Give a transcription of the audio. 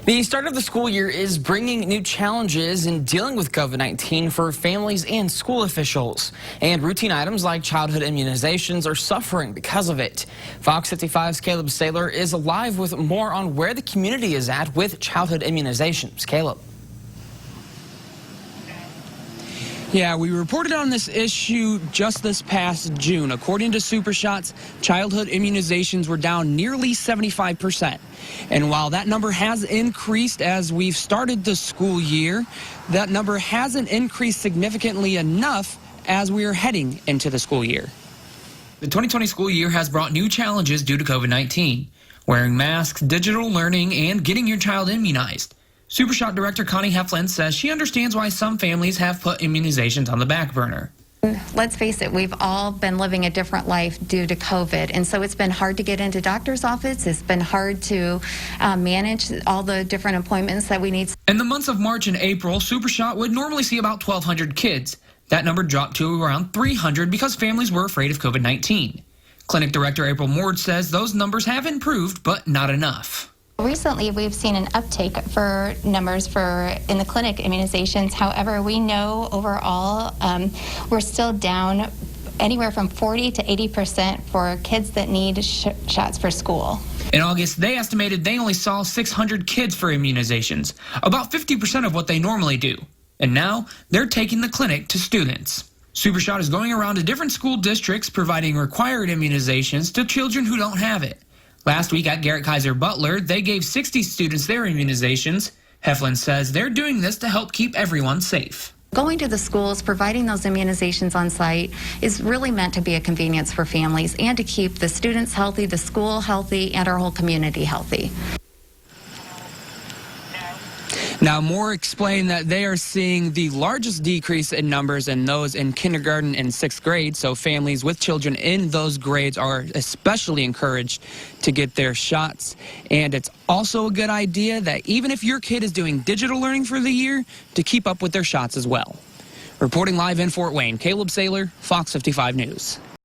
The start of the school year is bringing new challenges in dealing with COVID-19 for families and school officials. And routine items like childhood immunizations are suffering because of it. Fox 55's Caleb Saylor is live with more on where the community is at with childhood immunizations. Caleb. Yeah, we reported on this issue just this past June. According to SuperShots, childhood immunizations were down nearly 75%. And while that number has increased as we've started the school year, that number hasn't increased significantly enough as we are heading into the school year. The 2020 school year has brought new challenges due to COVID-19. Wearing masks, digital learning, and getting your child immunized. SuperShot Director Connie Heflin says she understands why some families have put immunizations on the back burner. Let's face it, we've all been living a different life due to COVID, and so it's been hard to get into doctor's office. It's been hard to manage all the different appointments that we need. In the months of March and April, SuperShot would normally see about 1,200 kids. That number dropped to around 300 because families were afraid of COVID-19. Clinic Director April Mord says those numbers have improved, but not enough. Recently, we've seen an uptake for numbers in the clinic immunizations. However, we know overall we're still down anywhere from 40 to 80% for kids that need shots for school. In August, they estimated they only saw 600 kids for immunizations, about 50% of what they normally do. And now they're taking the clinic to students. SuperShot is going around to different school districts providing required immunizations to children who don't have it. Last week at Garrett Kaiser Butler, they gave 60 students their immunizations. Heflin says they're doing this to help keep everyone safe. Going to the schools, providing those immunizations on site is really meant to be a convenience for families and to keep the students healthy, the school healthy, and our whole community healthy. Now, Moore explained that they are seeing the largest decrease in numbers in those in kindergarten and 6th grade, so families with children in those grades are especially encouraged to get their shots. And it's also a good idea that even if your kid is doing digital learning for the year, to keep up with their shots as well. Reporting live in Fort Wayne, Caleb Saylor, Fox 55 News.